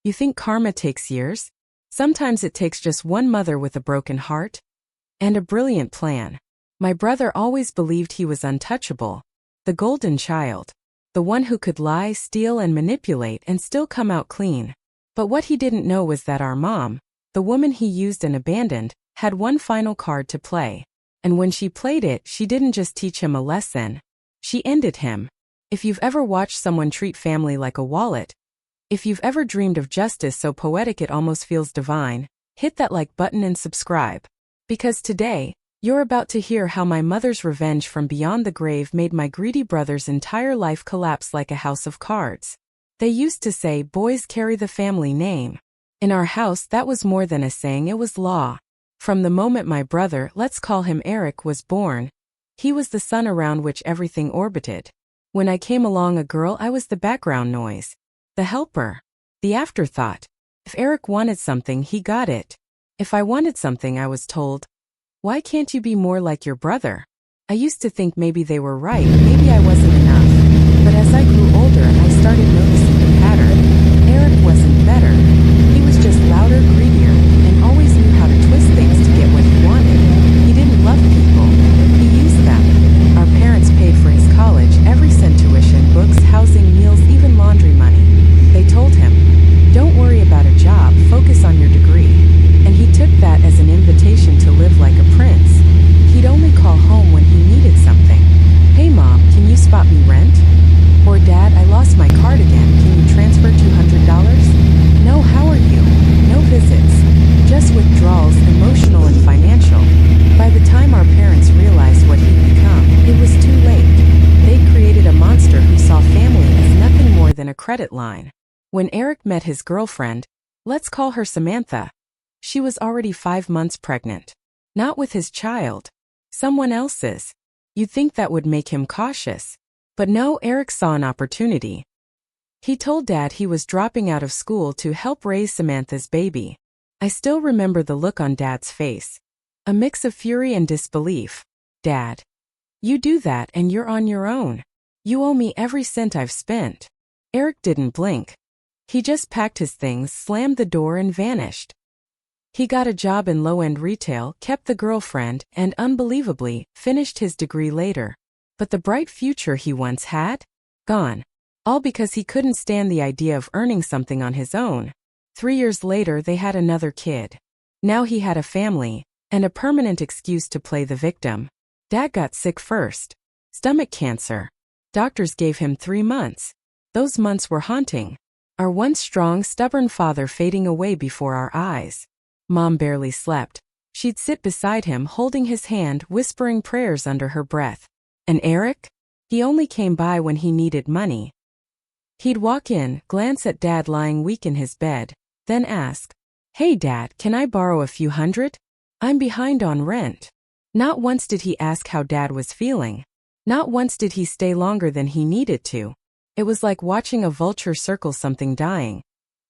You think karma takes years? Sometimes it takes just one mother with a broken heart and a brilliant plan. My brother always believed he was untouchable, the golden child, the one who could lie, steal, and manipulate and still come out clean. But what he didn't know was that our mom, the woman he used and abandoned, had one final card to play. And when she played it, she didn't just teach him a lesson. She ended him. If you've ever watched someone treat family like a wallet, if you've ever dreamed of justice so poetic it almost feels divine, hit that like button and subscribe. Because today, you're about to hear how my mother's revenge from beyond the grave made my greedy brother's entire life collapse like a house of cards. They used to say boys carry the family name. In our house, that was more than a saying, it was law. From the moment my brother, let's call him Eric, was born, he was the sun around which everything orbited. When I came along a girl, I was the background noise, the helper, the afterthought. If Eric wanted something, he got it. If I wanted something, I was told, "Why can't you be more like your brother?" I used to think maybe they were right, maybe I wasn't enough. But as I grew older, I started noticing the pattern. Eric wasn't better. He was just louder, greedier, and always knew how to twist things to get what he wanted. He didn't love people. He used them. Our parents paid for his college, every cent: tuition, books, housing, meals, even laundry money. They told him, "Don't worry about a job, focus on your degree." And he took that as an invitation to live like a prince. He'd only call home when he needed something. "Hey mom, can you spot me rent?" Or "Dad, I lost my card again, can you transfer $200? No, how are you? No visits. Just withdrawals, emotional and financial. By the time our parents realized what he'd become, it was too late. They'd created a monster who saw family as nothing more than a credit line. When Eric met his girlfriend, let's call her Samantha, she was already 5 months pregnant. Not with his child, someone else's. You'd think that would make him cautious. But no, Eric saw an opportunity. He told Dad he was dropping out of school to help raise Samantha's baby. I still remember the look on Dad's face. A mix of fury and disbelief. "Dad, you do that and you're on your own. You owe me every cent I've spent." Eric didn't blink. He just packed his things, slammed the door and vanished. He got a job in low-end retail, kept the girlfriend, and unbelievably, finished his degree later. But the bright future he once had? Gone. All because he couldn't stand the idea of earning something on his own. 3 years later, they had another kid. Now he had a family, and a permanent excuse to play the victim. Dad got sick first. Stomach cancer. Doctors gave him 3 months. Those months were haunting. Our once strong, stubborn father fading away before our eyes. Mom barely slept. She'd sit beside him, holding his hand, whispering prayers under her breath. And Eric? He only came by when he needed money. He'd walk in, glance at Dad lying weak in his bed, then ask, "Hey Dad, can I borrow a few hundred? I'm behind on rent." Not once did he ask how Dad was feeling. Not once did he stay longer than he needed to. It was like watching a vulture circle something dying,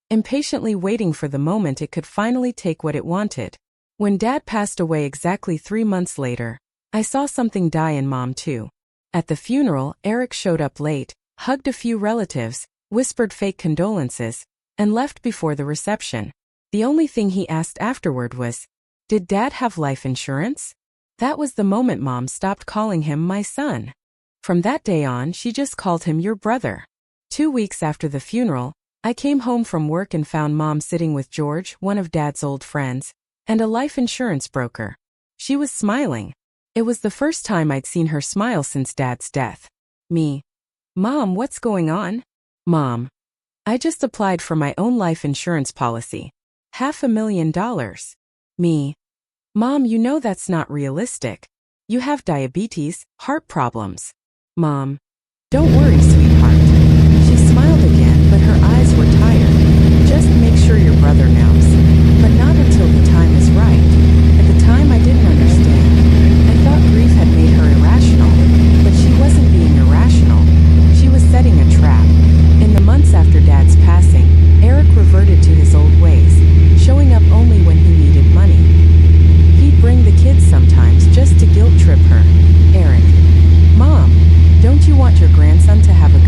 impatiently waiting for the moment it could finally take what it wanted. When Dad passed away exactly 3 months later, I saw something die in Mom too. At the funeral, Eric showed up late, hugged a few relatives, whispered fake condolences, and left before the reception. The only thing he asked afterward was, "Did Dad have life insurance?" That was the moment Mom stopped calling him my son. From that day on, she just called him your brother. 2 weeks after the funeral, I came home from work and found Mom sitting with George, one of Dad's old friends, and a life insurance broker. She was smiling. It was the first time I'd seen her smile since Dad's death. Me. "Mom, what's going on?" "Mom, I just applied for my own life insurance policy. $500,000. Me. "Mom, you know that's not realistic. You have diabetes, heart problems." "Mom, don't worry, sweetheart." She smiled again, but her eyes were tired. "Just make sure your brother knows. But not until the time is right." At the time, I didn't understand. I thought grief had made her irrational, but she wasn't being irrational. She was setting a trap. In the months after Dad's passing, Eric reverted to his old ways, showing up only when he needed money. He'd bring the kids sometimes just to guilt trip her. "Eric, Mom, don't you want your grandson to have a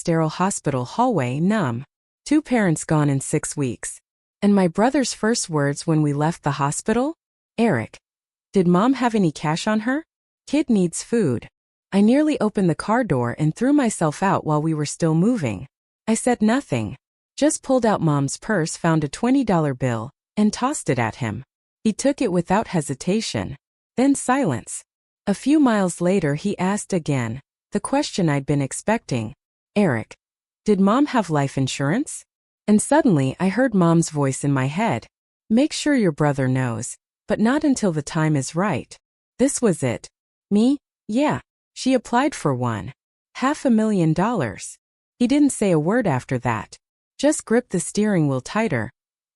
sterile hospital hallway numb. 2 parents gone in 6 weeks. And my brother's first words when we left the hospital? Eric. Did mom have any cash on her? Kid needs food. I nearly opened the car door and threw myself out while we were still moving. I said nothing. Just pulled out mom's purse, found a $20 bill, and tossed it at him. He took it without hesitation. Then silence. A few miles later he asked again, the question I'd been expecting. Eric. Did mom have life insurance? And suddenly I heard mom's voice in my head. Make sure your brother knows, but not until the time is right. This was it. Me? Yeah. She applied for one. $500,000. He didn't say a word after that. Just gripped the steering wheel tighter.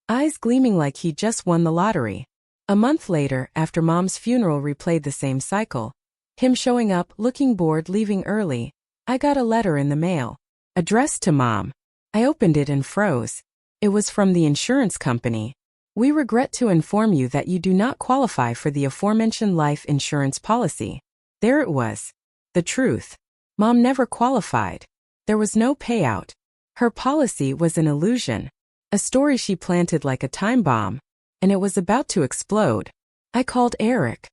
Eyes gleaming like he just won the lottery. A month later, after mom's funeral replayed the same cycle. Him showing up, looking bored, leaving early. I got a letter in the mail. Addressed to mom. I opened it and froze. It was from the insurance company. We regret to inform you that you do not qualify for the aforementioned life insurance policy. There it was. The truth. Mom never qualified. There was no payout. Her policy was an illusion. A story she planted like a time bomb. And it was about to explode. I called Eric.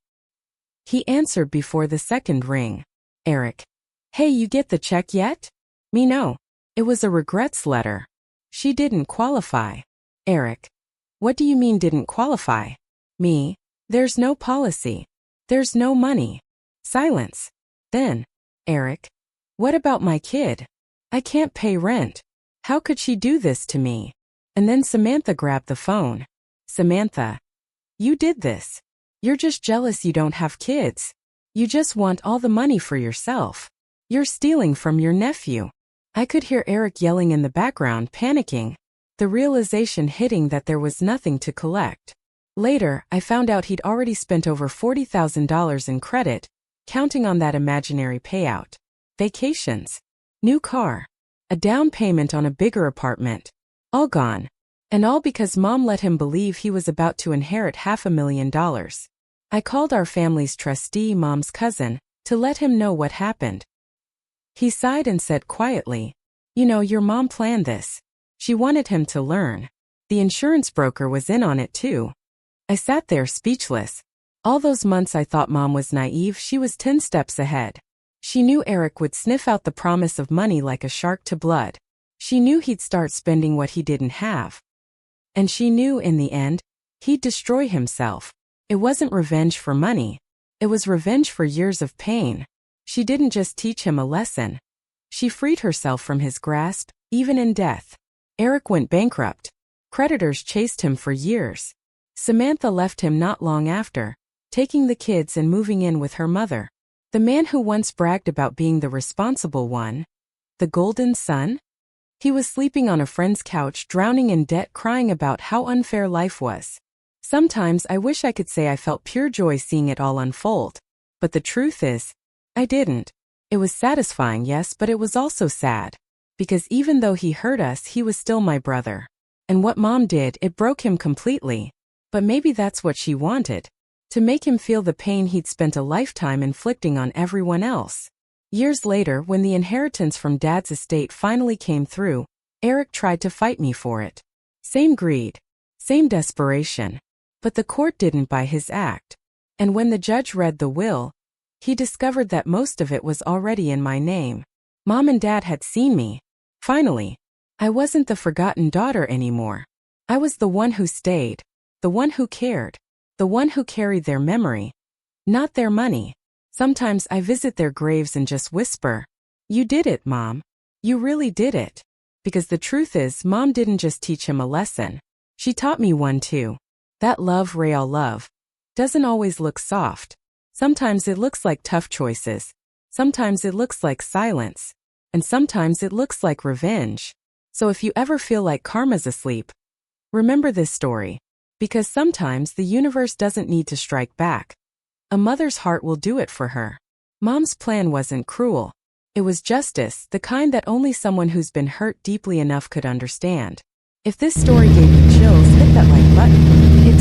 He answered before the second ring. Eric. Hey, you get the check yet? Me no. It was a regrets letter. She didn't qualify. Eric. What do you mean didn't qualify? Me. There's no policy. There's no money. Silence. Then. Eric. What about my kid? I can't pay rent. How could she do this to me? And then Samantha grabbed the phone. Samantha. You did this. You're just jealous you don't have kids. You just want all the money for yourself. You're stealing from your nephew. I could hear Eric yelling in the background, panicking. The realization hitting that there was nothing to collect. Later, I found out he'd already spent over $40,000 in credit, counting on that imaginary payout. Vacations. New car. A down payment on a bigger apartment. All gone. And all because mom let him believe he was about to inherit $500,000. I called our family's trustee, mom's cousin, to let him know what happened. He sighed and said quietly, you know, your mom planned this. She wanted him to learn. The insurance broker was in on it too. I sat there speechless. All those months I thought mom was naive, she was 10 steps ahead. She knew Eric would sniff out the promise of money like a shark to blood. She knew he'd start spending what he didn't have. And she knew, in the end, he'd destroy himself. It wasn't revenge for money. It was revenge for years of pain. She didn't just teach him a lesson. She freed herself from his grasp, even in death. Eric went bankrupt. Creditors chased him for years. Samantha left him not long after, taking the kids and moving in with her mother. The man who once bragged about being the responsible one. The golden son? He was sleeping on a friend's couch, drowning in debt, crying about how unfair life was. Sometimes I wish I could say I felt pure joy seeing it all unfold. But the truth is, I didn't. It was satisfying, yes, but it was also sad. Because even though he hurt us, he was still my brother. And what mom did, it broke him completely. But maybe that's what she wanted. To make him feel the pain he'd spent a lifetime inflicting on everyone else. Years later, when the inheritance from Dad's estate finally came through, Eric tried to fight me for it. Same greed. Same desperation. But the court didn't buy his act. And when the judge read the will, he discovered that most of it was already in my name. Mom and Dad had seen me. Finally, I wasn't the forgotten daughter anymore. I was the one who stayed. The one who cared. The one who carried their memory. Not their money. Sometimes I visit their graves and just whisper, "You did it, Mom. You really did it." Because the truth is, Mom didn't just teach him a lesson. She taught me one too. That love, real love, doesn't always look soft. Sometimes it looks like tough choices. Sometimes it looks like silence. And sometimes it looks like revenge. So if you ever feel like karma's asleep, remember this story. Because sometimes the universe doesn't need to strike back. A mother's heart will do it for her. Mom's plan wasn't cruel. It was justice, the kind that only someone who's been hurt deeply enough could understand. If this story gave you chills, hit that like button. If